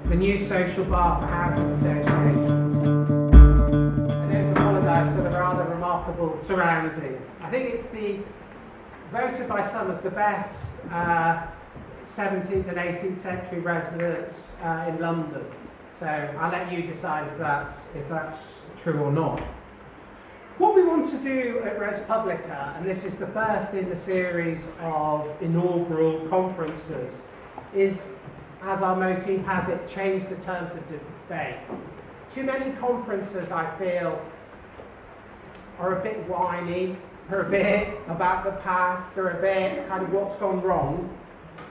the new social bar for housing associations. I don't apologise for the rather remarkable surroundings. I think it's voted by some as the best 17th and 18th century residence in London. So I'll let you decide if that's true or not. What we want to do at ResPublica, and this is the first in the series of inaugural conferences, is, as our motif has it, change the terms of debate. Too many conferences, I feel, are a bit whiny, are a bit about the past, they're a bit kind of what's gone wrong.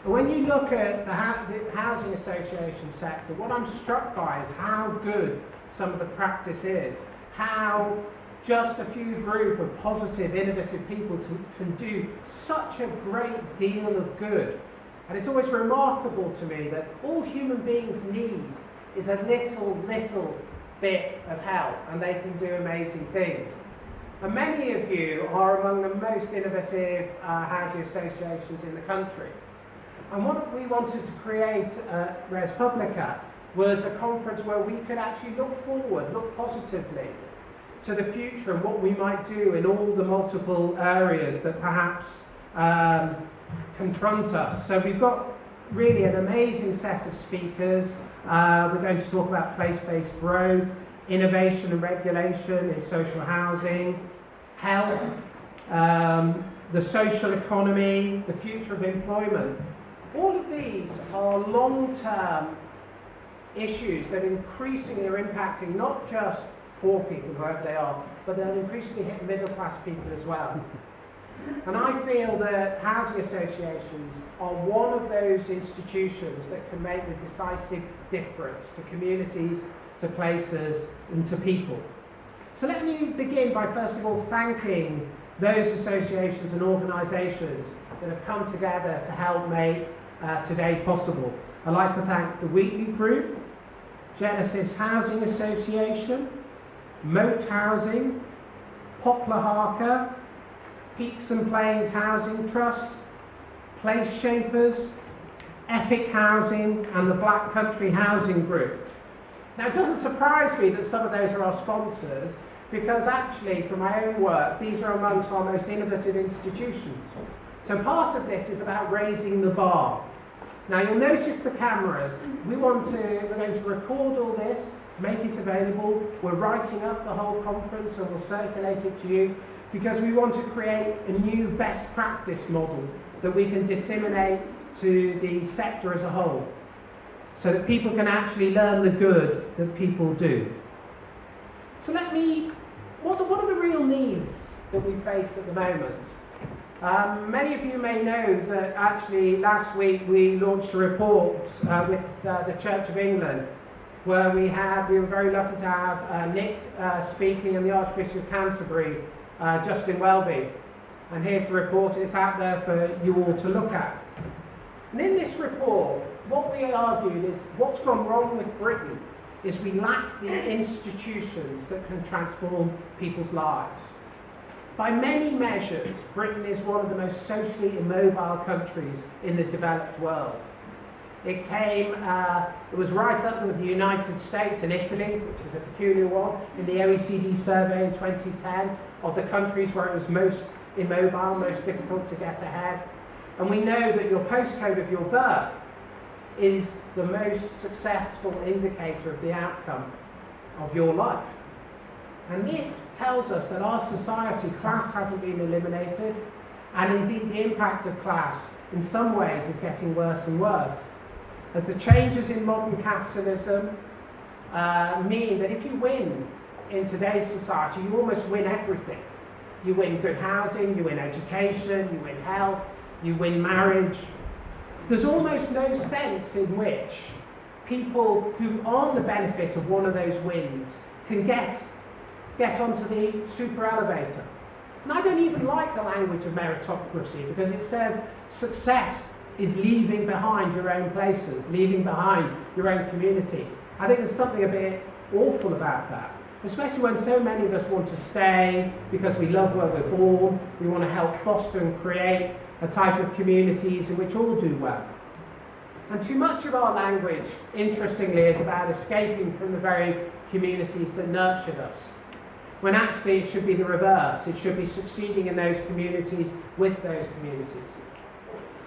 And when you look at the housing association sector, what I'm struck by is how good some of the practice is, how just a few group of positive, innovative people can do such a great deal of good. And it's always remarkable to me that all human beings need is a little bit of help, and they can do amazing things. And many of you are among the most innovative housing associations in the country. And what we wanted to create at ResPublica was a conference where we could actually look forward, look positively to the future and what we might do in all the multiple areas that perhaps confront us. So we've got really an amazing set of speakers. We're going to talk about place-based growth, innovation and regulation in social housing, health, the social economy, the future of employment. All of these are long-term issues that increasingly are impacting not just poor people, whoever they are, but they'll increasingly hit middle-class people as well. And I feel that housing associations are one of those institutions that can make the decisive difference to communities, to places, and to people. So let me begin by first of all thanking those associations and organisations that have come together to help make today possible. I'd like to thank the Wheatley Group, Genesis Housing Association, Moat Housing, Poplar Harker, Peaks and Plains Housing Trust, Place Shapers, Epic Housing, and the Black Country Housing Group. Now, it doesn't surprise me that some of those are our sponsors, because actually, from my own work, these are amongst our most innovative institutions. So part of this is about raising the bar. Now, you'll notice the cameras. We're going to record all this, make it available. We're writing up the whole conference and we'll circulate it to you, because we want to create a new best practice model that we can disseminate to the sector as a whole, so that people can actually learn the good that people do. So what are the real needs that we face at the moment? Many of you may know that actually last week we launched a report with the Church of England, where we were very lucky to have Nick speaking and the Archbishop of Canterbury, Justin Welby. And here's the report, it's out there for you all to look at. And in this report, what we argued is what's gone wrong with Britain is we lack the institutions that can transform people's lives. By many measures, Britain is one of the most socially immobile countries in the developed world. It was right up with the United States and Italy, which is a peculiar one, in the OECD survey in 2010 of the countries where it was most immobile, most difficult to get ahead. And we know that your postcode of your birth is the most successful indicator of the outcome of your life. And this tells us that our society, class hasn't been eliminated, and indeed the impact of class in some ways is getting worse and worse. As the changes in modern capitalism mean that if you win in today's society, you almost win everything. You win good housing, you win education, you win health, you win marriage. There's almost no sense in which people who aren't the benefit of one of those wins can get onto the super elevator. And I don't even like the language of meritocracy, because it says success is leaving behind your own places, leaving behind your own communities. I think there's something a bit awful about that, especially when so many of us want to stay because we love where we're born, we want to help foster and create a type of communities in which all do well. And too much of our language, interestingly, is about escaping from the very communities that nurtured us, when actually it should be the reverse. It should be succeeding in those communities with those communities.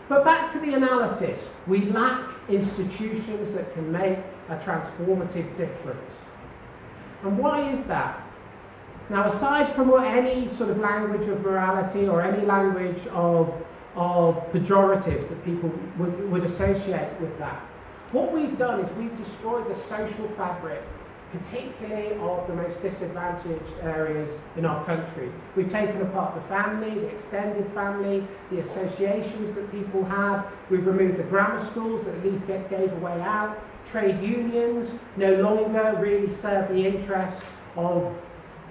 But back to the analysis, we lack institutions that can make a transformative difference. And why is that? Now, aside from what any sort of language of morality or any language of pejoratives that people would associate with that, what we've done is we've destroyed the social fabric, particularly of the most disadvantaged areas in our country. We've taken apart the family, the extended family, the associations that people had. We've removed the grammar schools that Leave gave away out. Trade unions no longer really serve the interests of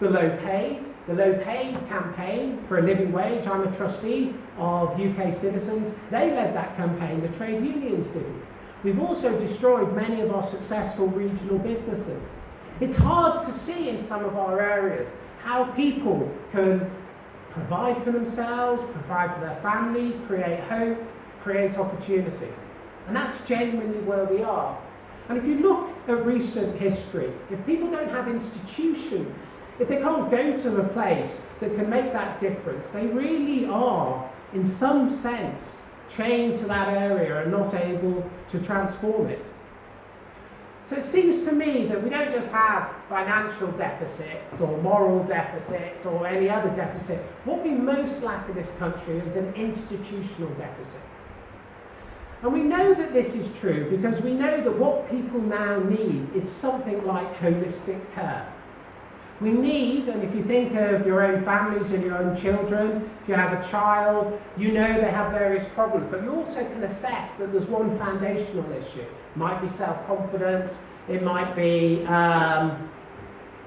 the low paid. The low paid campaign for a living wage, I'm a trustee of UK Citizens, they led that campaign, the trade unions didn't. We've also destroyed many of our successful regional businesses. It's hard to see in some of our areas how people can provide for themselves, provide for their family, create hope, create opportunity. And that's genuinely where we are. And if you look at recent history, if people don't have institutions, if they can't go to a place that can make that difference, they really are, in some sense, chained to that area and not able to transform it. So it seems to me that we don't just have financial deficits or moral deficits or any other deficit. What we most lack in this country is an institutional deficit. And we know that this is true because we know that what people now need is something like holistic care. We need, and if you think of your own families and your own children, if you have a child, you know they have various problems, but you also can assess that there's one foundational issue. It might be self-confidence, it might be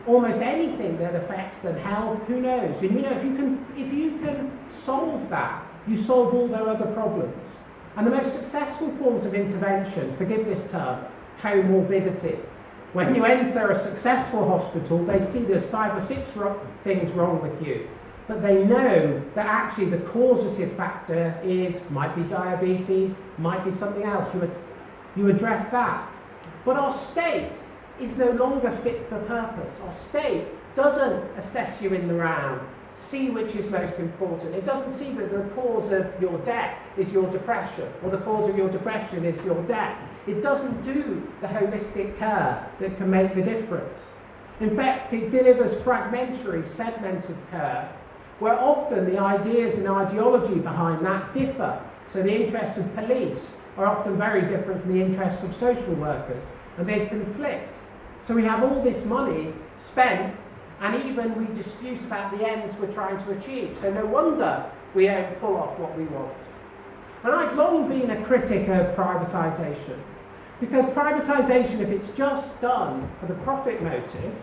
almost anything that affects them, health, who knows? And you know, if you can solve that, you solve all their other problems. And the most successful forms of intervention, forgive this term, comorbidity. When you enter a successful hospital, they see there's 5 or 6 things wrong with you. But they know that actually the causative factor might be diabetes, might be something else. You address that. But our state is no longer fit for purpose. Our state doesn't assess you in the round, see which is most important. It doesn't see that the cause of your debt is your depression, or the cause of your depression is your debt. It doesn't do the holistic care that can make the difference. In fact, it delivers fragmentary, segmented care, where often the ideas and ideology behind that differ. So the interests of police are often very different from the interests of social workers, and they conflict. So we have all this money spent, and even we dispute about the ends we're trying to achieve. So no wonder we don't pull off what we want. And I've long been a critic of privatisation, because privatisation, if it's just done for the profit motive,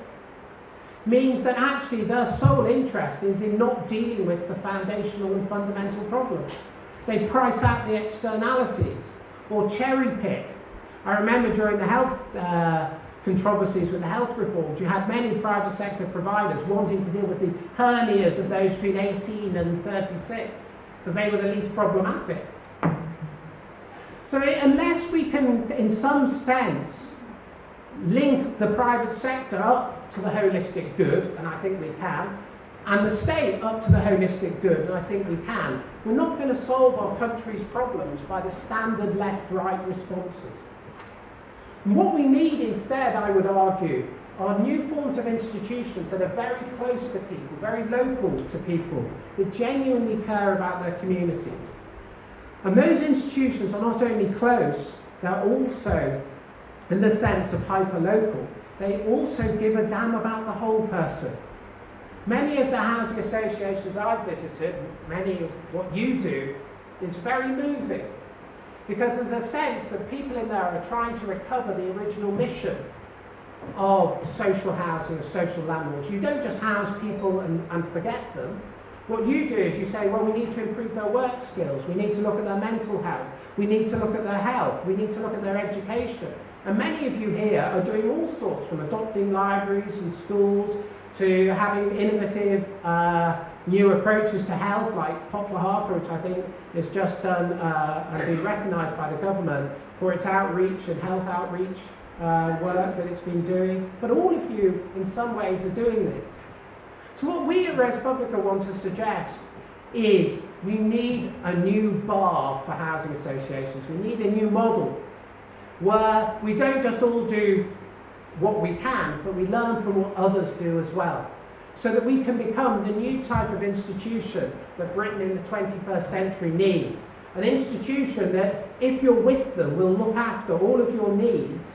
means that actually their sole interest is in not dealing with the foundational and fundamental problems. They price out the externalities, or cherry pick. I remember during the health controversies with the health reforms, you had many private sector providers wanting to deal with the hernias of those between 18 and 36, because they were the least problematic. So unless we can, in some sense, link the private sector up to the holistic good, and I think we can, and the state up to the holistic good, and I think we can, we're not going to solve our country's problems by the standard left-right responses. And what we need instead, I would argue, are new forms of institutions that are very close to people, very local to people, that genuinely care about their communities. And those institutions are not only close, they're also, in the sense of hyper-local, they also give a damn about the whole person. Many of the housing associations I've visited, many of what you do, is very moving. Because there's a sense that people in there are trying to recover the original mission of social housing, of social landlords. You don't just house people and forget them. What you do is you say, well, we need to improve their work skills, we need to look at their mental health, we need to look at their health, we need to look at their education. And many of you here are doing all sorts, from adopting libraries and schools to having innovative new approaches to health, like Poplar Harper, which I think has just done and been recognised by the government for its outreach and health outreach work that it's been doing. But all of you, in some ways, are doing this. So what we at ResPublica want to suggest is we need a new bar for housing associations. We need a new model where we don't just all do what we can, but we learn from what others do as well, so that we can become the new type of institution that Britain in the 21st century needs. An institution that, if you're with them, will look after all of your needs,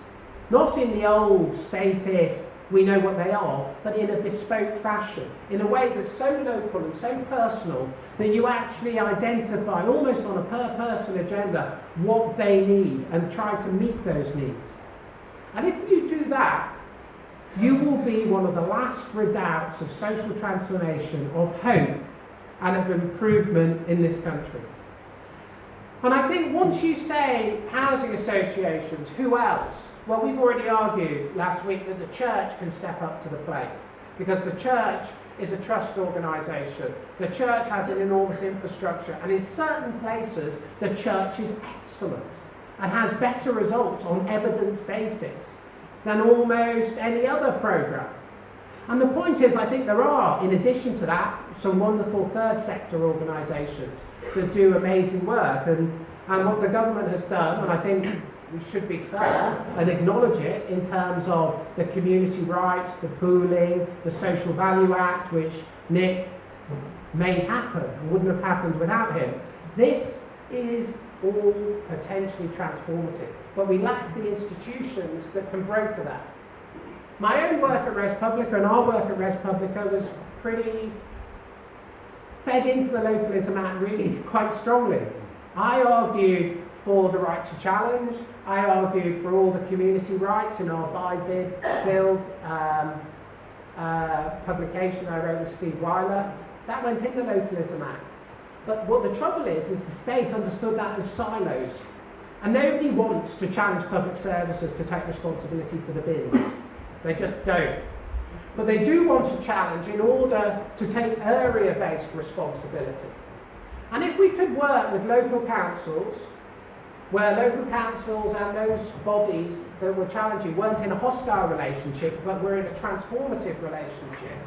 not in the old statist, we know what they are, but in a bespoke fashion, in a way that's so local and so personal that you actually identify, almost on a per-person agenda, what they need and try to meet those needs. And if you do that, you will be one of the last redoubts of social transformation, of hope, and of improvement in this country. And I think once you say housing associations, who else? Well, we've already argued last week that the church can step up to the plate, because the church is a trust organisation. The church has an enormous infrastructure, and in certain places the church is excellent and has better results on evidence basis than almost any other programme. And the point is, I think there are, in addition to that, some wonderful third sector organisations that do amazing work, and what the government has done, and I think we should be fair and acknowledge it in terms of the community rights, the pooling, the Social Value Act, which Nick made happen and wouldn't have happened without him. This is all potentially transformative, but we lack the institutions that can broker that. My own work at ResPublica and our work at ResPublica was pretty fed into the localism act really quite strongly. I argued for the right to challenge. I argued for all the community rights in our buy, bid, build publication I wrote with Steve Weiler. That went in the Localism Act. But what the trouble is the state understood that as silos. And nobody wants to challenge public services to take responsibility for the bins. They just don't. But they do want to challenge in order to take area-based responsibility. And if we could work with local councils, where local councils and those bodies that were challenging weren't in a hostile relationship, but were in a transformative relationship,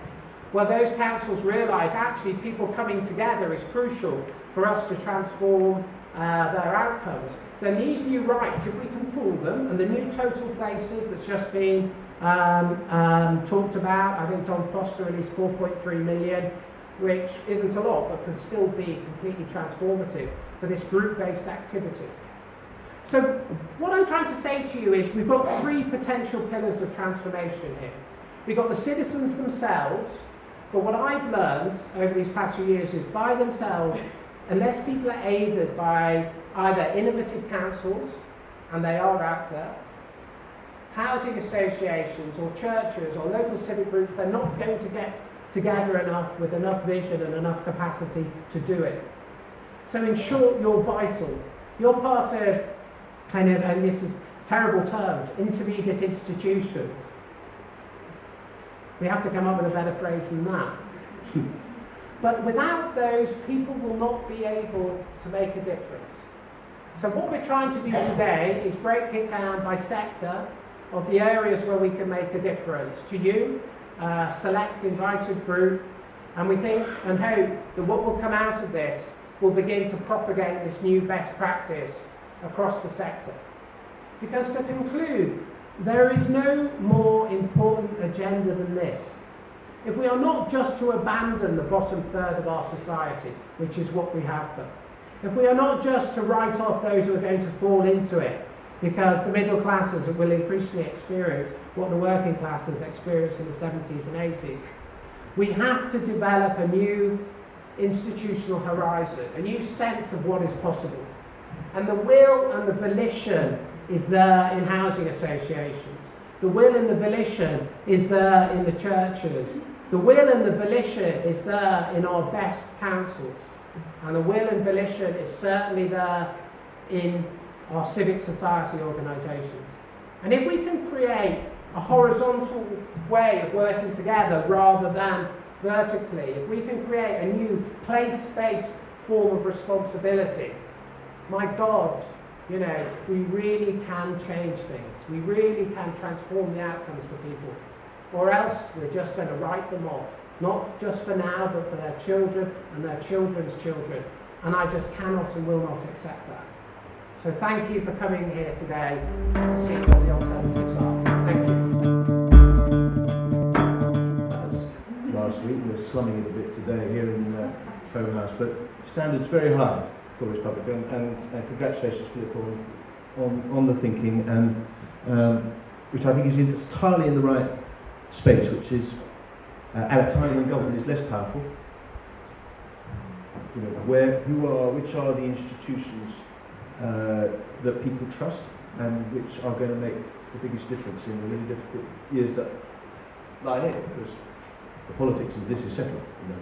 where those councils realise actually people coming together is crucial for us to transform their outcomes, then these new rights, if we can pool them, and the new total places that's just been talked about, I think Don Foster released 4.3 million, which isn't a lot, but could still be completely transformative for this group-based activity. So what I'm trying to say to you is we've got three potential pillars of transformation here. We've got the citizens themselves, but what I've learned over these past few years is by themselves, unless people are aided by either innovative councils, and they are out there, housing associations or churches or local civic groups, they're not going to get together enough with enough vision and enough capacity to do it. So in short, you're vital. You're part of kind of, and this is terrible terms, intermediate institutions. We have to come up with a better phrase than that. But without those, people will not be able to make a difference. So what we're trying to do today is break it down by sector of the areas where we can make a difference. To you, select invited group, and we think and hope that what will come out of this will begin to propagate this new best practice across the sector. Because to conclude, there is no more important agenda than this. If we are not just to abandon the bottom third of our society, which is what we have done, if we are not just to write off those who are going to fall into it, because the middle classes will increasingly experience what the working classes experienced in the 70s and 80s, we have to develop a new institutional horizon, a new sense of what is possible. And the will and the volition is there in housing associations. The will and the volition is there in the churches. The will and the volition is there in our best councils. And the will and volition is certainly there in our civic society organisations. And if we can create a horizontal way of working together rather than vertically, if we can create a new place-based form of responsibility, my God, you know, we really can change things. We really can transform the outcomes for people. Or else we're just going to write them off. Not just for now, but for their children and their children's children. And I just cannot and will not accept that. So thank you for coming here today to see what the alternatives are. Thank you. Last week, we're slumming it a bit today here in Home House, but standards very high for ResPublica, and congratulations, Phillip, on the thinking, and which I think is entirely in the right space, which is at a time when government is less powerful. You know, which are the institutions that people trust, and which are going to make the biggest difference in the really difficult years that lie ahead, because the politics of this is settled. You know,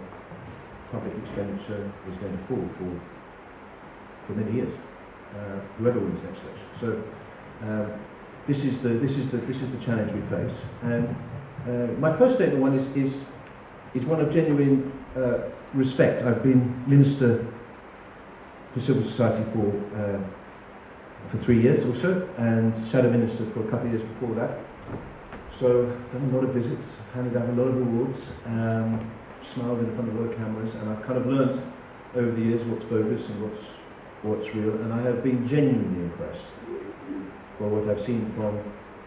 public expenditure is going to fall for many years, whoever wins next election. So this is the challenge we face. And my first statement is one of genuine respect. I've been Minister for Civil Society for 3 years or so, and Shadow Minister for a couple of years before that. So I've done a lot of visits, I've handed out a lot of awards, smiled in front of a lot of cameras, and I've kind of learnt over the years what's bogus and what's real, and I have been genuinely impressed by what I've seen from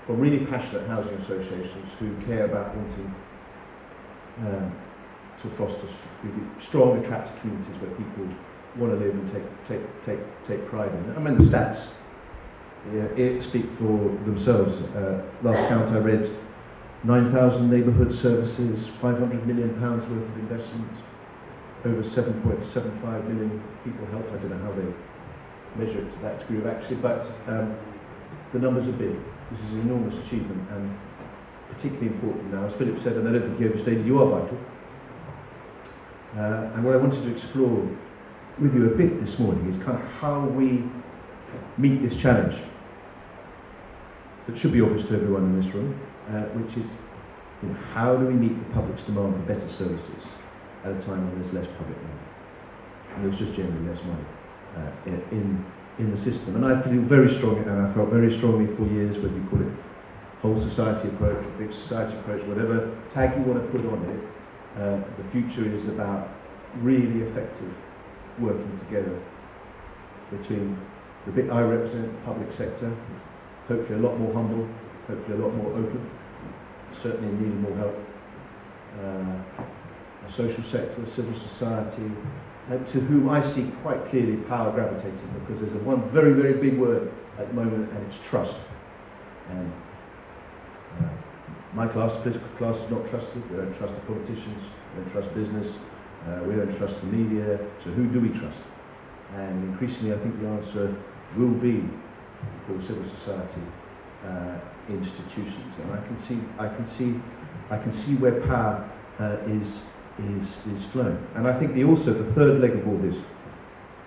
really passionate housing associations who care about wanting to foster really strong, attractive communities where people want to live and take pride in it. I mean, the stats it speak for themselves. Last count I read, 9,000 neighbourhood services, £500 million worth of investment, over 7.75 million people helped. I don't know how they measure it to that degree of accuracy, but the numbers are big. This is an enormous achievement, and particularly important now. As Philip said, and I don't think he overstated, you are vital. And what I wanted to explore with you a bit this morning is kind of how we meet this challenge that should be obvious to everyone in this room, which is, you know, how do we meet the public's demand for better services at a time when there's less public money, and there's just generally less money in the system. And I feel very strongly, and I felt very strongly for years, whether you call it whole society approach or big society approach, whatever tag you want to put on it, the future is about really effective working together between the bit I represent, the public sector, hopefully a lot more humble, hopefully a lot more open, certainly needing more help, the social sector, civil society, to whom I see quite clearly power gravitating, because there's one very, very big word at the moment, and it's trust. And my class, the political class, is not trusted. We don't trust the politicians, we don't trust business, we don't trust the media, so who do we trust? And increasingly I think the answer will be civil society institutions, and I can see where power is flowing. And I think also the third leg of all this,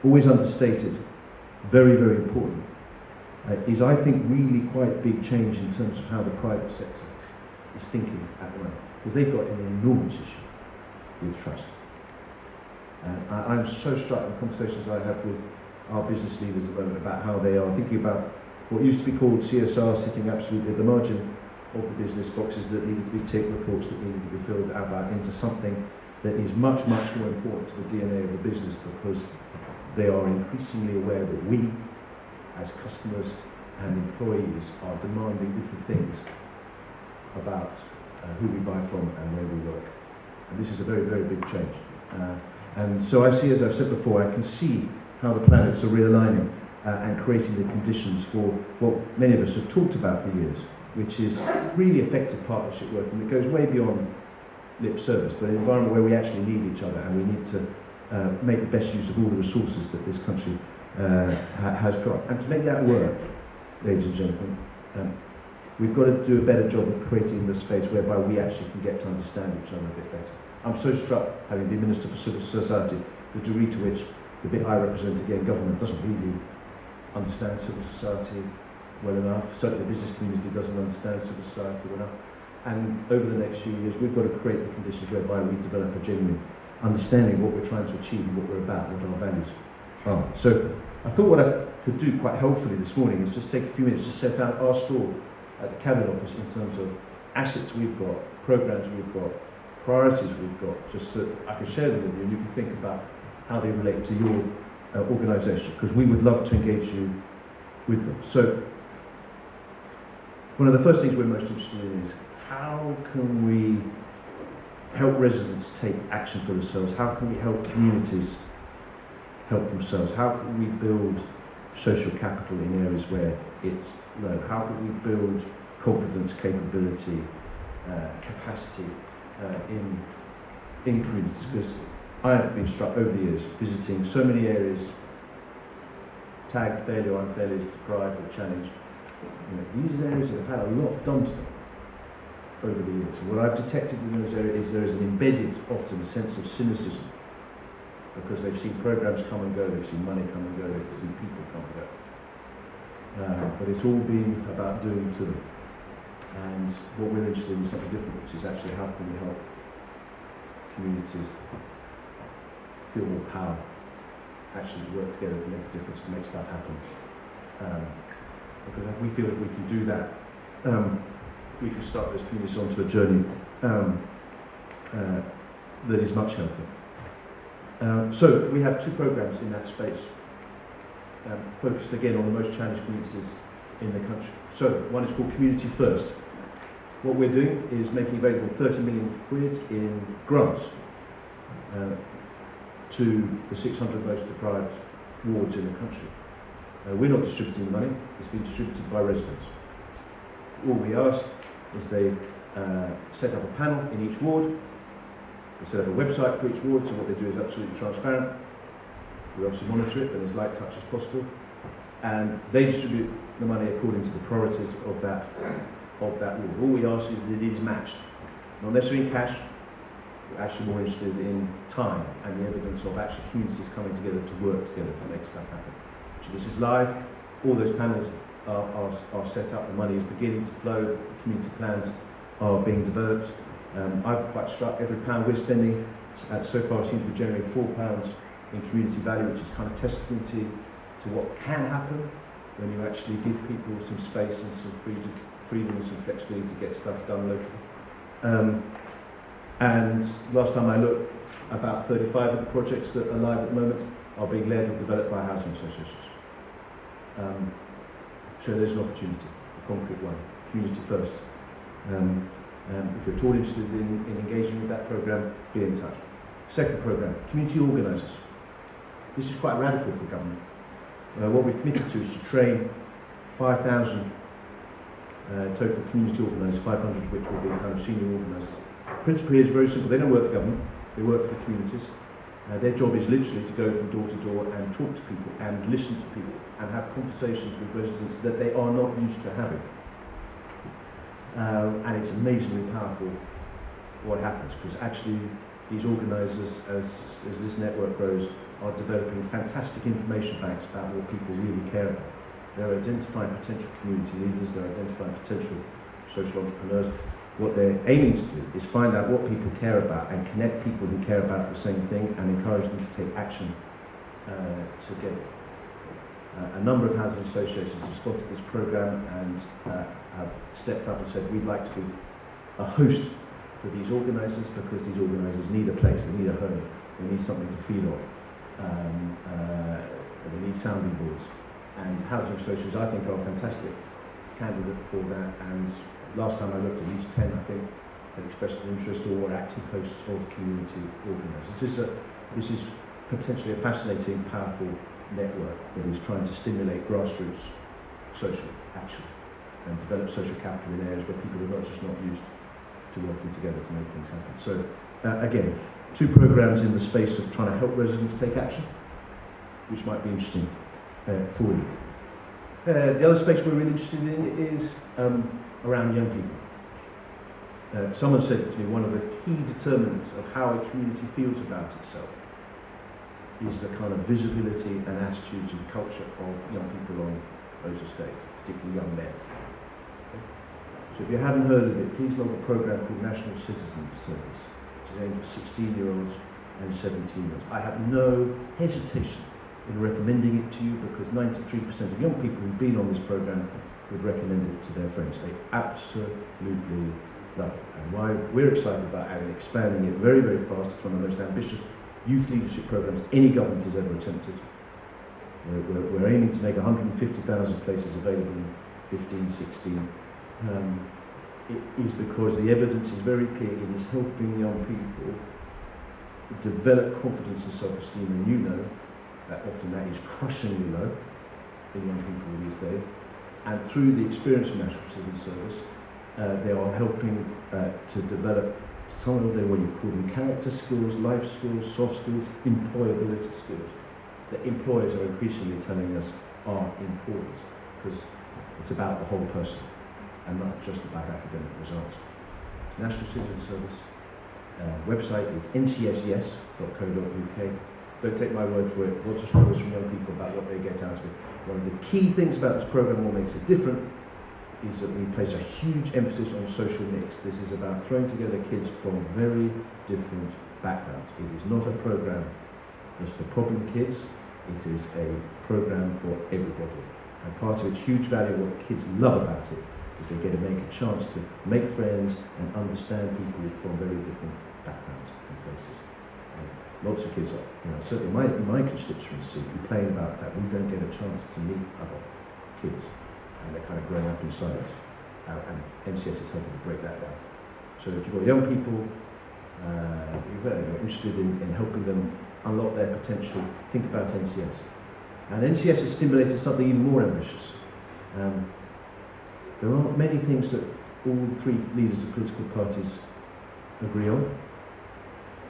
always understated, very, very important, is I think really quite big change in terms of how the private sector is thinking at the moment, because they've got an enormous issue with trust. And I'm so struck in the conversations I have with our business leaders at the moment about how they are thinking about what used to be called CSR, sitting absolutely at the margin of the business, boxes that needed to be ticked, reports that needed to be filled out, into something that is much, much more important to the DNA of the business, because they are increasingly aware that we, as customers and employees, are demanding different things about who we buy from and where we work. And this is a very, very big change. And so I see, as I've said before, I can see how the planets are realigning and creating the conditions for what many of us have talked about for years, which is really effective partnership work, and it goes way beyond lip service, but an environment where we actually need each other, and we need to make the best use of all the resources that this country has got. And to make that work, ladies and gentlemen, we've got to do a better job of creating the space whereby we actually can get to understand each other a bit better. I'm so struck, having been Minister for Civil Society, the degree to which the bit I represent, again, government doesn't really understand civil society well enough. Certainly the business community doesn't understand civil society well enough. And over the next few years, we've got to create the conditions whereby we develop a genuine understanding of what we're trying to achieve and what we're about, what our values are. So I thought what I could do quite helpfully this morning is just take a few minutes to set out our stall at the Cabinet Office in terms of assets we've got, programs we've got, priorities we've got, just so I can share them with you and you can think about how they relate to your organisation, because we would love to engage you with them. So one of the first things we're most interested in is how can we help residents take action for themselves? How can we help communities help themselves? How can we build social capital in areas where it's low? How can we build confidence, capability, capacity in communities? Because I have been struck over the years visiting so many areas tagged failure, unfairly, deprived or challenged. These areas have had a lot done to them over the years. And what I've detected in those areas is there is an embedded, often, a sense of cynicism, because they've seen programs come and go, they've seen money come and go, they've seen people come and go. But it's all been about doing to them. And what we're interested in is something different, which is actually how can we help communities feel more power, actually to work together to make a difference, to make stuff happen. Because we feel if we can do that, we can start those communities onto a journey that is much healthier. So we have two programs in that space, focused again on the most challenged communities in the country. So one is called Community First. What we're doing is making available 30 million quid in grants to the 600 most deprived wards in the country. We're not distributing the money, it's being distributed by residents. All we ask is they set up a panel in each ward, they set up a website for each ward, so what they do is absolutely transparent. We obviously monitor it, but as light touch as possible. And they distribute the money according to the priorities of that ward. All we ask is that it is matched. Not necessarily in cash, we're actually more interested in time and the evidence of actually communities coming together to work together to make stuff happen. So this is live, all those panels are set up, the money is beginning to flow, the community plans are being developed. I've quite struck every pound we're spending, so far seems to be generating £4 in community value, which is kind of testament to what can happen when you actually give people some space and some freedom and some flexibility to get stuff done locally. And last time I looked, about 35 of the projects that are live at the moment are being led or developed by housing associations. So there's an opportunity, a concrete one, community first. If you're at all interested in engaging with that programme, be in touch. Second programme, community organisers. This is quite radical for government. What we've committed to is to train 5,000 total community organisers, 500 of which will be kind of senior organisers. The principle here is very simple. They don't work for government, they work for the communities. Their job is literally to go from door to door and talk to people and listen to people and have conversations with residents that they are not used to having. And it's amazingly powerful what happens, because actually these organisers, as this network grows, are developing fantastic information banks about what people really care about. They're identifying potential community leaders, they're identifying potential social entrepreneurs. What they're aiming to do is find out what people care about and connect people who care about the same thing and encourage them to take action together. A number of housing associations have spotted this programme and have stepped up and said, we'd like to be a host for these organisers, because these organisers need a place, they need a home, they need something to feed off, they need sounding boards. And housing associations, I think, are a fantastic candidate for that. And last time I looked, at least 10, I think, had expressed an interest or were active hosts of community organisers. This is potentially a fascinating, powerful network that is trying to stimulate grassroots social action and develop social capital in areas where people are not used to working together to make things happen. So again, two programs in the space of trying to help residents take action, which might be interesting for you. The other space we're really interested in is around young people. Someone said to me, one of the key determinants of how a community feels about itself is the kind of visibility and attitudes and culture of young people on those estates, particularly young men. So So if you haven't heard of it, please log a program called National Citizen Service, which is aimed at 16-year-olds and 17-year-olds. I have no hesitation in recommending it to you because 93% of young people who've been on this program would recommend it to their friends. They absolutely love it. And why we're excited about it and expanding it very, very fast. It's one of the most ambitious youth leadership programs any government has ever attempted. We're aiming to make 150,000 places available in 15-16. It is because the evidence is very clear. It is helping young people develop confidence and self-esteem, and you know that often that is crushingly low in young people these days. And through the experience of National Citizen Service, they are helping to develop some of what you call them character skills, life skills, soft skills, employability skills that employers are increasingly telling us are important because it's about the whole person and not just about academic results. National Citizen Service website is ncsyes.co.uk. Don't take my word for it. Lots of stories from young people about what they get out of it. One of the key things about this program, what makes it different, is that we place a huge emphasis on social mix. This is about throwing together kids from very different backgrounds. It is not a program just for problem kids. It is a program for everybody. And part of its huge value, what kids love about it, is they get to make a chance to make friends and understand people from very different backgrounds and places. And lots of kids, certainly in my constituency, complain about the fact we don't get a chance to meet other kids. And they're kind of growing up in silence. And NCS is helping to break that down. So if you've got young people, you're interested in helping them unlock their potential, think about NCS. And NCS has stimulated something even more ambitious. There aren't many things that all three leaders of political parties agree on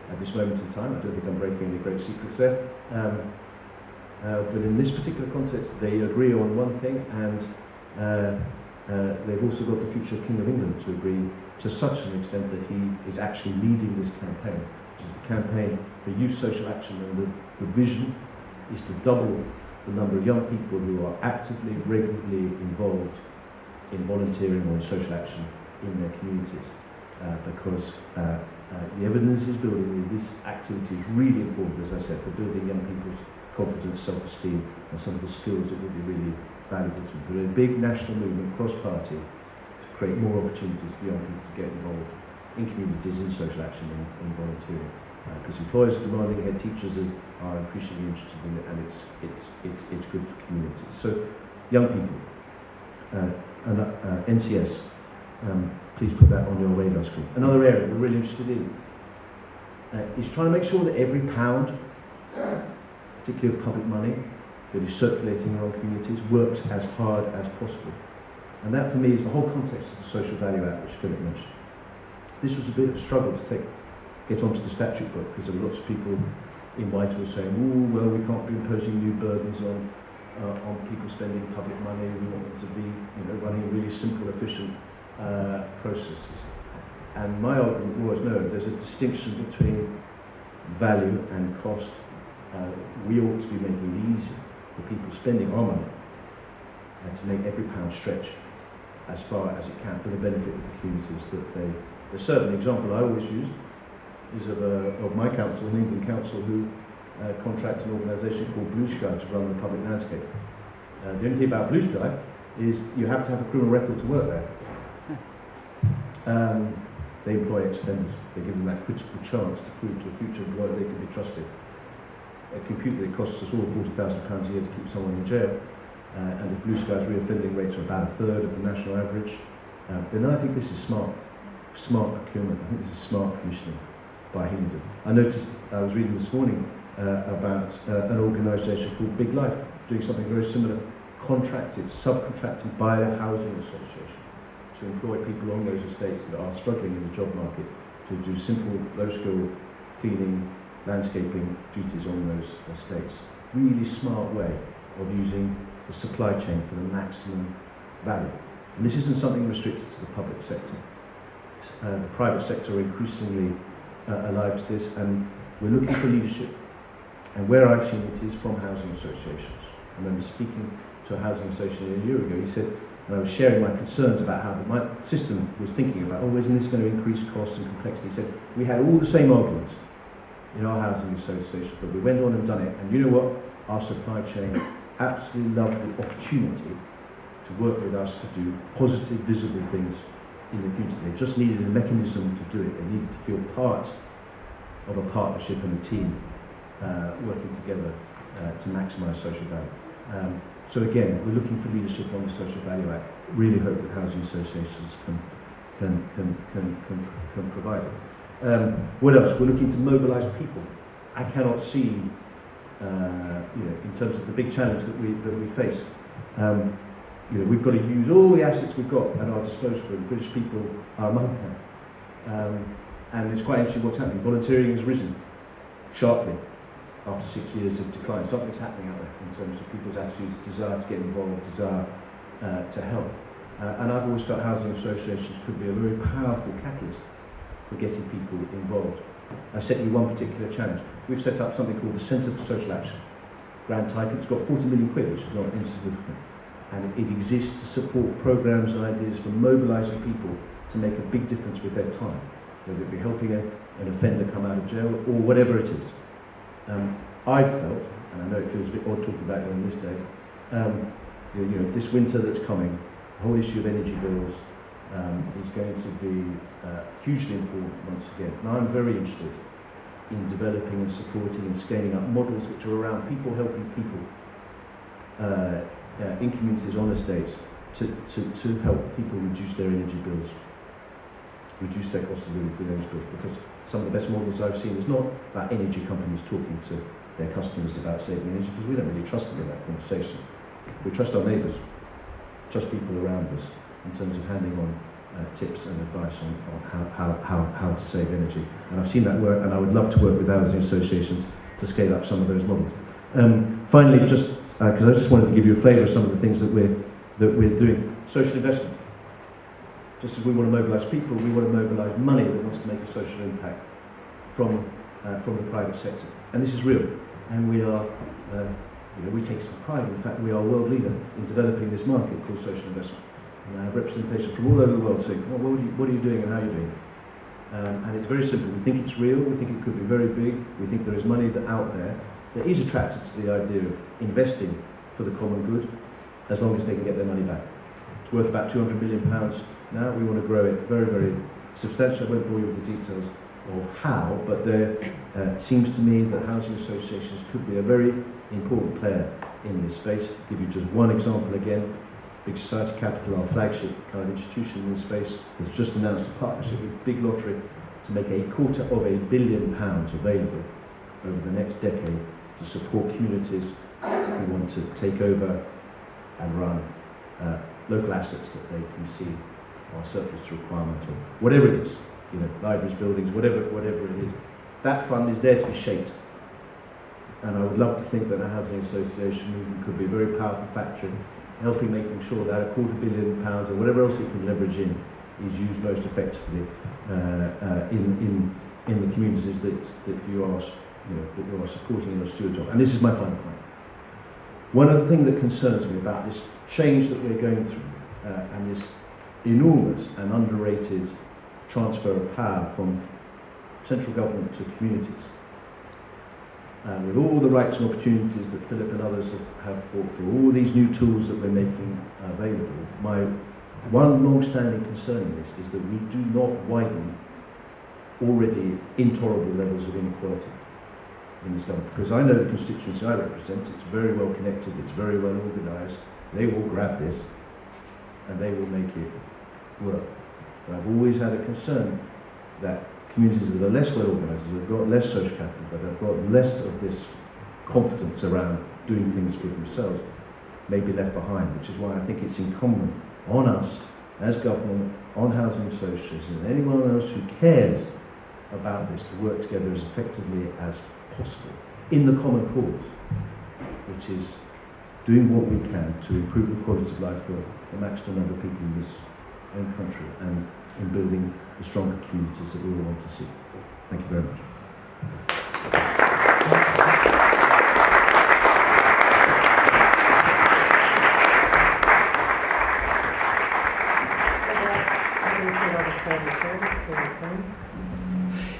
at this moment in time. I don't think I'm breaking any great secrets there. But in this particular context, they agree on one thing, and they've also got the future King of England to agree to such an extent that he is actually leading this campaign, which is the campaign for youth social action, and the vision is to double the number of young people who are actively, regularly involved in volunteering or in social action in their communities, because the evidence is building. This activity is really important, as I said, for building young people's confidence, self-esteem, and some of the skills that will be really valuable to them. But a big national movement, cross-party, to create more opportunities for young people to get involved in communities, in social action, and in volunteering. Because employers are demanding, head teachers are increasingly interested in it, and it's good for communities. So, young people, and NCS, please put that on your radar screen. Another area we're really interested in is trying to make sure that every pound, particularly public money, that is circulating around communities, works as hard as possible. And that for me is the whole context of the Social Value Act, which Philip mentioned. This was a bit of a struggle to get onto the statute book, because there were lots of people in Whitehall saying, "Oh, well, we can't be imposing new burdens on people spending public money. We want them to be, running really simple, efficient processes." And my argument was, no, there's a distinction between value and cost. We ought to be making it easy for people spending our money and to make every pound stretch as far as it can for the benefit of the communities that they serve. An example I always use is of my council, an England council, who contract an organisation called Blue Sky to run the public landscape. The only thing about Blue Sky is you have to have a criminal record to work there. They employ ex-offenders. They give them that critical chance to prove to a future employer they can be trusted. A computer that costs us all £40,000 a year to keep someone in jail, and if Blue Sky's reoffending rates are about a third of the national average, then I think this is smart procurement. I think this is smart commissioning by Hindon. I noticed, I was reading this morning about an organisation called Big Life doing something very similar, subcontracted by a housing association to employ people on those estates that are struggling in the job market to do simple, low-skill cleaning, landscaping duties on those estates. Really smart way of using the supply chain for the maximum value. And this isn't something restricted to the public sector. The private sector are increasingly alive to this, and we're looking for leadership. And where I've seen it is from housing associations. I remember speaking to a housing association a year ago. He said, and I was sharing my concerns about how my system was thinking about, oh, isn't this going to increase costs and complexity? He said, we had all the same arguments in our housing association, but we went on and done it, and you know what? Our supply chain absolutely loved the opportunity to work with us to do positive, visible things in the community. They just needed a mechanism to do it. They needed to feel part of a partnership and a team working together to maximise social value. So again, we're looking for leadership on the Social Value Act. Really hope that housing associations can provide it. What else? We're looking to mobilise people. I cannot see, in terms of the big challenge that we face. We've got to use all the assets we've got at our disposal. British people are among them. And it's quite interesting what's happening. Volunteering has risen sharply after 6 years of decline. Something's happening out there in terms of people's attitudes, desire to get involved, desire to help. And I've always felt housing associations could be a very powerful catalyst for getting people involved. I set you one particular challenge. We've set up something called the Centre for Social Action. Grand title, it's got 40 million quid, which is not insignificant. And it exists to support programmes and ideas for mobilising people to make a big difference with their time, whether it be helping an offender come out of jail or whatever it is. I felt, and I know it feels a bit odd talking about it on this day, this winter that's coming, the whole issue of energy bills is going to be hugely important once again. And I'm very interested in developing and supporting and scaling up models which are around people helping people in communities on estates to help people reduce their energy bills, reduce their cost of living through energy bills, because some of the best models I've seen is not about energy companies talking to their customers about saving energy, because we don't really trust them in that conversation. We trust our neighbours, trust people around us in terms of handing on tips and advice on how to save energy. And I've seen that work, and I would love to work with housing associations to scale up some of those models. Finally, just because I just wanted to give you a flavour of some of the things that we're doing. Social investment. Just as we want to mobilise people, we want to mobilise money that wants to make a social impact from the private sector. And this is real. And we are, we take some pride in the fact that we are a world leader in developing this market called social investment. And I have representation from all over the world saying, what are you doing and how are you doing? And it's very simple. We think it's real. We think it could be very big. We think there is money out there that is attracted to the idea of investing for the common good, as long as they can get their money back. It's worth about £200 million now. We want to grow it very, very substantially. I won't bore you with the details of how, but there seems to me that housing associations could be a very important player in this space. I'll give you just one example again. Big Society Capital, our flagship kind of institution in this space, has just announced a partnership with Big Lottery to make £250 million available over the next decade to support communities who want to take over and run local assets that they can see are surplus to requirement or whatever it is, libraries, buildings, whatever it is. That fund is there to be shaped. And I would love to think that a housing association movement could be a very powerful factor in helping making sure that £250 million or whatever else it can leverage in is used most effectively in the communities that you are supporting and are stewards of. And this is my final point. One of the things that concerns me about this change that we're going through and this enormous and underrated transfer of power from central government to communities, with all the rights and opportunities that Philip and others have fought for, all these new tools that we're making available, my one long-standing concern in this is that we do not widen already intolerable levels of inequality in this government. Because I know the constituency I represent, it's very well connected, it's very well organised, they will grab this and they will make it work. But I've always had a concern that communities that are less well organised, that have got less social capital, that have got less of this confidence around doing things for themselves, may be left behind, which is why I think it's incumbent on us as government, on housing associations, and anyone else who cares about this to work together as effectively as possible in the common cause, which is doing what we can to improve the quality of life for the maximum number of people in this own country and in building the stronger communities that we all want to see. Thank you very much.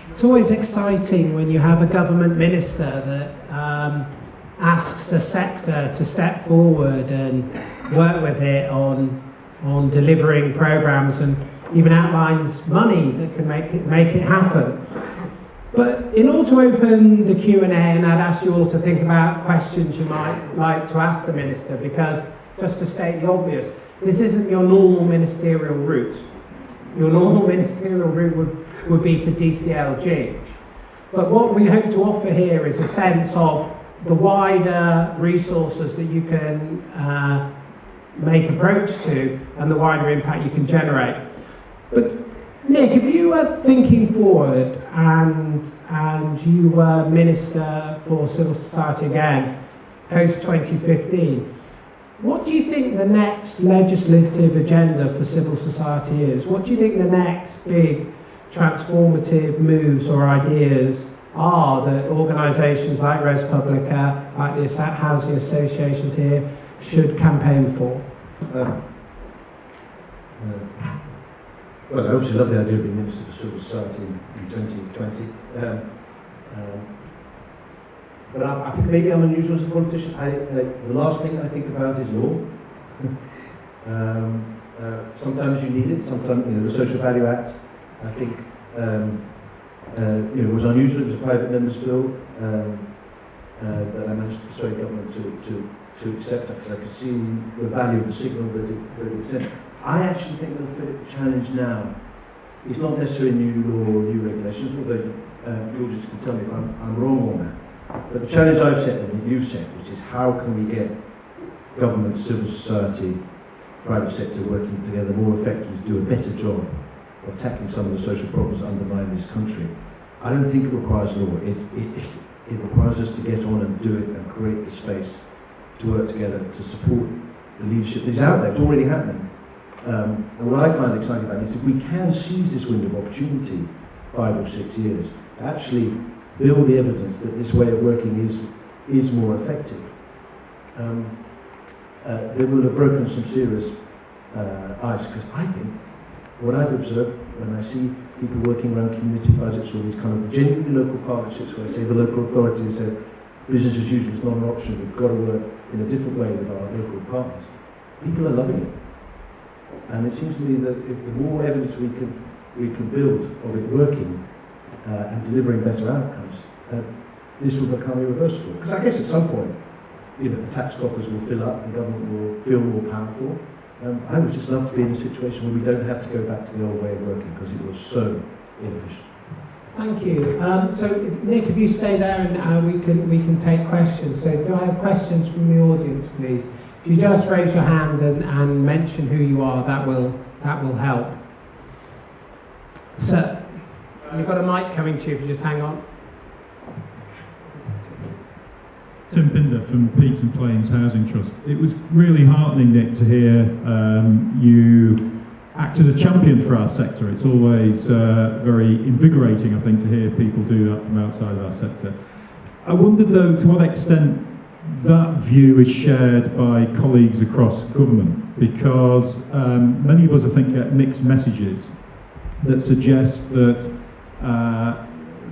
It's always exciting when you have a government minister that asks a sector to step forward and work with it on delivering programs and even outlines money that can make it happen. But in order to open the Q&A, and I'd ask you all to think about questions you might like to ask the Minister, because just to state the obvious, this isn't your normal ministerial route. Your normal ministerial route would be to DCLG. But what we hope to offer here is a sense of the wider resources that you can make approach to and the wider impact you can generate. But Nick, if you were thinking forward and you were Minister for Civil Society again, post-2015, what do you think the next legislative agenda for civil society is? What do you think the next big transformative moves or ideas are that organisations like ResPublica, like the housing associations here, should campaign for? Well, I obviously love the idea of being Minister for Civil Society in 2020. But I think maybe I'm unusual as a politician. The last thing I think about is law. Sometimes you need it. Sometimes, the Social Value Act, I think, was unusual. It was a private member's bill that I managed to persuade government to accept, because I could see the value of the signal that it sent. I actually think that the challenge now is not necessarily new law or new regulations, although the audience can tell me if I'm wrong on that. But the challenge I've set and that you've set, which is how can we get government, civil society, private sector working together more effectively to do a better job of tackling some of the social problems that undermine this country. I don't think it requires law. It requires us to get on and do it and create the space to work together to support the leadership that is out there. It's already happening. And what I find exciting about it is if we can seize this window of opportunity 5 or 6 years, actually build the evidence that this way of working is more effective, they will have broken some serious ice, because I think what I've observed when I see people working around community budgets or these kind of genuinely local partnerships where, say, the local authorities say business as usual is not an option, we've got to work in a different way with our local partners, people are loving it. And it seems to me that if the more evidence we can build of it working and delivering better outcomes, this will become irreversible. Because I guess at some point, the tax coffers will fill up and government will feel more powerful. I would just love to be in a situation where we don't have to go back to the old way of working, because it was so inefficient. Thank you. So Nick, if you stay there and we can take questions. So do I have questions from the audience, please? If you just raise your hand and mention who you are, that will help. Sir, you've got a mic coming to you, if you just hang on. Tim Pinder from Peaks and Plains Housing Trust. It was really heartening, Nick, to hear you act as a champion for our sector. It's always very invigorating, I think, to hear people do that from outside of our sector. I wondered, though, to what extent that view is shared by colleagues across government, because many of us, I think, get mixed messages that suggest that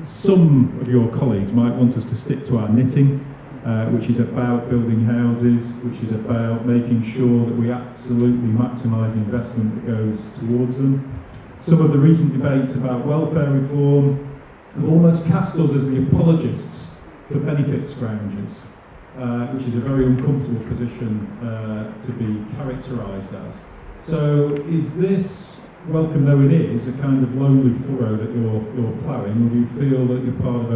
some of your colleagues might want us to stick to our knitting, which is about building houses, which is about making sure that we absolutely maximise the investment that goes towards them. Some of the recent debates about welfare reform have almost cast us as the apologists for benefit scroungers, which is a very uncomfortable position to be characterised as. So is this, welcome though it is, a kind of lonely furrow that you're ploughing, or do you feel that you're part of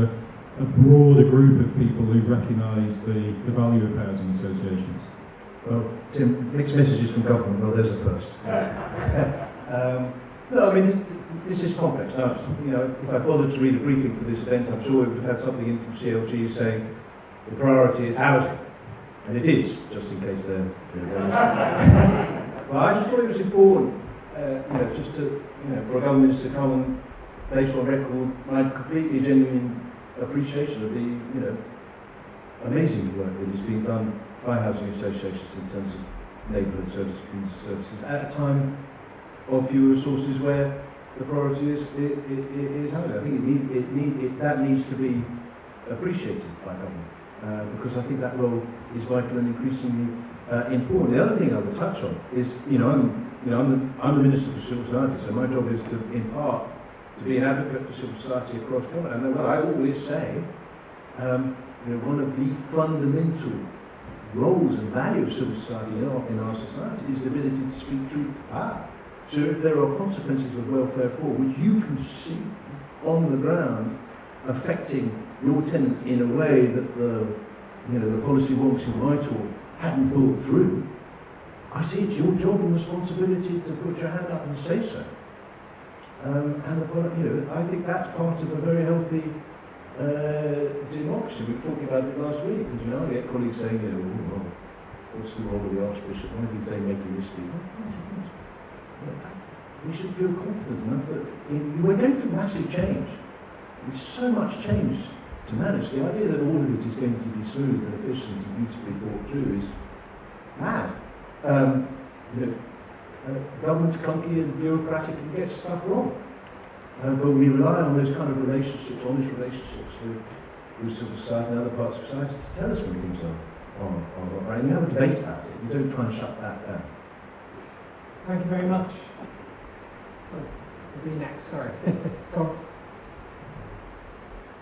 a broader group of people who recognise the value of housing associations? Well, Tim, mixed messages from government, well, there's a first. No, I mean, this is complex. Now, if I bothered to read a briefing for this event, I'm sure we would have had something in from CLG saying the priority is housing. And it is, just in case they're listening. Well, I just thought it was important, just to, for a government minister to come and place on record my completely genuine appreciation of the, amazing work that is being done by housing associations in terms of neighbourhood services, community services, at a time of fewer resources where the priority is having. I think that needs to be appreciated by government, because I think that role is vital and increasingly important. The other thing I would touch on is, I'm the Minister for Civil Society, so my job is to, in part, to be an advocate for civil society across government. And what I always say, one of the fundamental roles and values of civil society in our society is the ability to speak truth to power. So if there are consequences of welfare for which you can see on the ground affecting your tenants in a way that the policy wonks in Whitehall hadn't thought through, I see it's your job and responsibility to put your hand up and say so. I think that's part of a very healthy democracy. We were talking about it last week, because I get colleagues saying, what's the role of the Archbishop? Why is he saying making this speech? We should feel confident enough that we're going through massive change. There's so much change to manage. The idea that all of it is going to be smooth and efficient and beautifully thought through is mad. Government's clunky and bureaucratic and gets stuff wrong. But we rely on those kind of relationships, honest relationships with civil society and other parts of society to tell us when things are not right. And you have a debate about it. You don't try and shut that down. Thank you very much. Who'll be next? Sorry. Go on.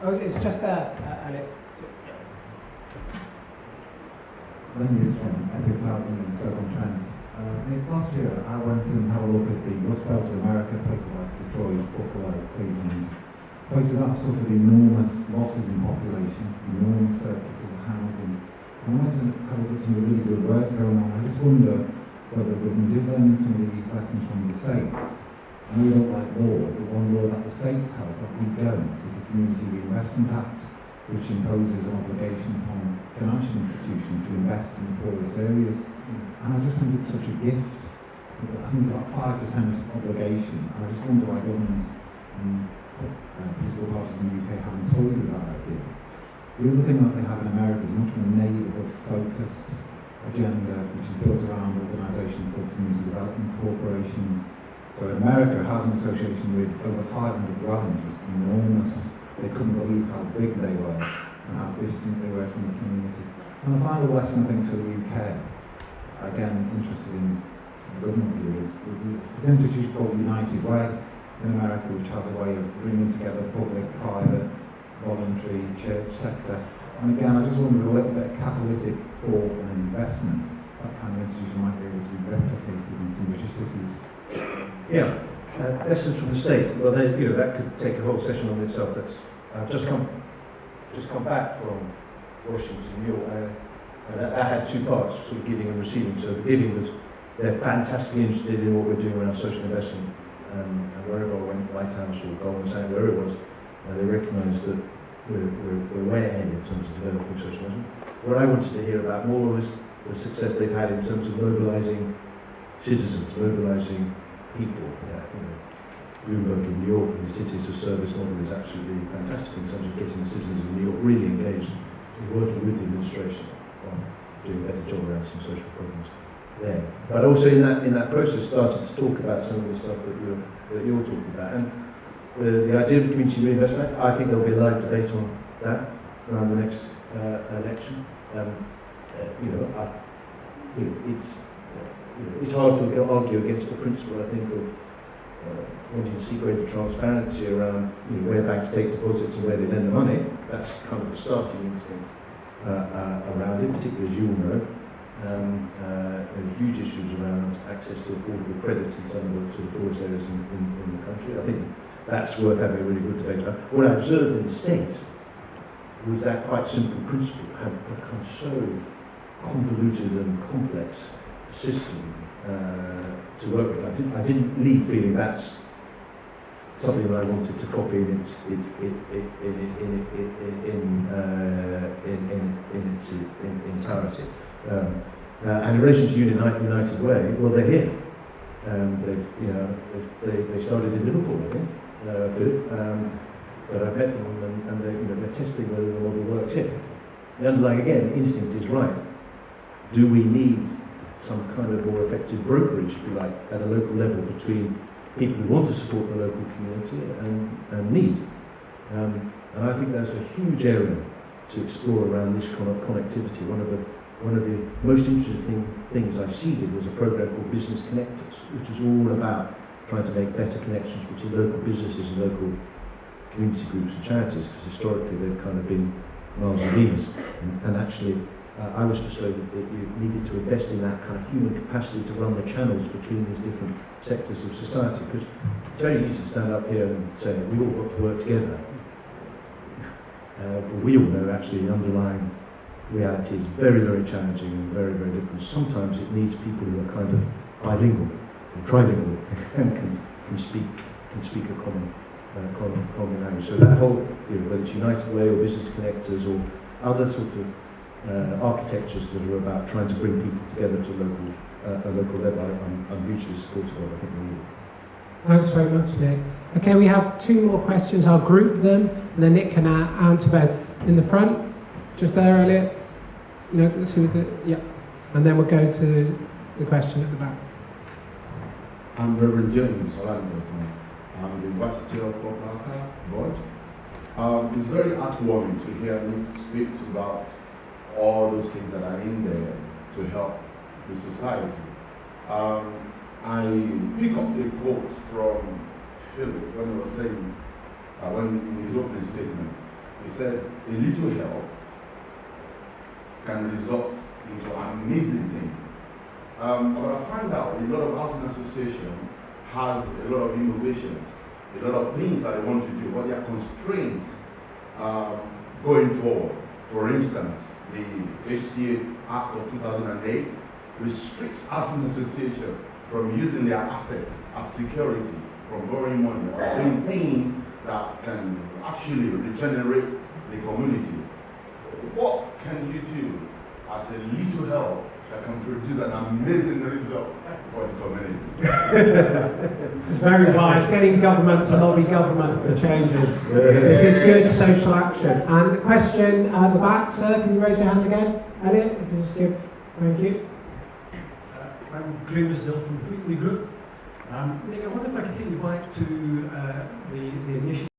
Oh, it's just there, Alec. Language from Epic Housing and Stoke-on-Trent. Nick, last year I went and had a look at the Rust Belt of America, places like Detroit, Buffalo, Cleveland, places that have suffered enormous losses in population, enormous surplus of housing. And I went and had a look at some really good work going on. I just wonder whether the government is learning some of the lessons from the States. I know we don't like law, but one law that the States has that we don't is the Community Reinvestment Act, which imposes an obligation upon financial institutions to invest in the poorest areas. And I just think it's such a gift. I think it's about 5% obligation, and I just wonder why government and political parties in the UK haven't toyed with that idea. The other thing that they have in America is a much more neighbourhood-focused agenda, which is built around organisations called community development corporations. So in America, a housing association with over 500 dwellings was enormous. They couldn't believe how big they were and how distant they were from the community. And the final lesson, I think, for the UK, again, interested in the government view, is this institution called United Way in America, which has a way of bringing together public, private, voluntary, church sector. And again, I just wonder, with a little bit of catalytic thought and investment, that kind of institution might be able to be replicated in some British cities. Yeah, lessons from the States. Well, that could take a whole session on itself. I've just come back from Washington, New York, and that had two parts, sort of giving and receiving. So the giving was they're fantastically interested in what we're doing around social investment, and wherever I went, White House or Goldman Sachs, wherever it was, they recognised that we're way ahead in terms of developing social investment. What I wanted to hear about more was the success they've had in terms of mobilising citizens, mobilising people. Bloomberg in New York and the cities of service model is absolutely fantastic in terms of getting the citizens of New York really engaged in working with the administration on doing a better job around some social problems there. But also in that process started to talk about some of the stuff that you're talking about. And the idea of the Community Reinvestment Act, I think there'll be a live debate on that around the next election. It's hard to argue against the principle, I think, of wanting to see greater transparency around where banks take deposits and where they lend the money. That's kind of the starting instinct around it, particularly as you all know. There are huge issues around access to affordable credit in some of the sort of poorest areas in the country. I think that's worth having a really good debate about. What I observed in the States was that quite simple principle had become so convoluted and complex a system to work with. I didn't leave feeling that's something that I wanted to copy in its entirety. And in relation to United Way, well, they're here. They started in Liverpool, I think, Phillip. But I've met them, and they're testing whether the model works here. The underlying, again, instinct is right. Do we need some kind of more effective brokerage, if you like, at a local level between people who want to support the local community and need. And I think there's a huge area to explore around this kind of connectivity. One of the most interesting things I seeded was a program called Business Connectors, which was all about trying to make better connections between local businesses and local community groups and charities, because historically they've kind of been miles and beams. And actually, I was persuaded that you needed to invest in that kind of human capacity to run the channels between these different sectors of society, because it's very easy to stand up here and say we all got to work together. But we all know actually the underlying reality is very, very challenging and very, very difficult. Sometimes it needs people who are kind of bilingual or trilingual and can speak a common language. So that whole, whether it's United Way or Business Connectors or other sort of architectures that are about trying to bring people together to a local level, I'm hugely supportive of. I think we need. Thanks very much, Nick. Okay, we have 2 more questions. I'll group them, and then Nick can answer both. In the front, just there, Elliot. No, yeah. And then we'll go to the question at the back. I'm Reverend James Orlando. I'm the Vice Chair of ResPublica's board. It's very heartwarming to hear Nick speak about all those things that are in there to help the society. I pick up a quote from Phillip when he was saying, when in his opening statement, he said, "A little help can result into amazing things." But I find out a lot of housing association has a lot of innovations, a lot of things that they want to do, but there are constraints going forward. For instance, the HCA Act of 2008 restricts housing association from using their assets as security, from borrowing money, or doing things that can actually regenerate the community. What can you do as a little help that can produce an amazing result for the community? It's very wise, getting government to lobby government for changes. This is good social action. And the question at the back, sir, can you raise your hand again? Elliot, if you just give, thank you. I'm Graham Still from Wheatley Group. Nick, I wonder if I could take you back to the initiative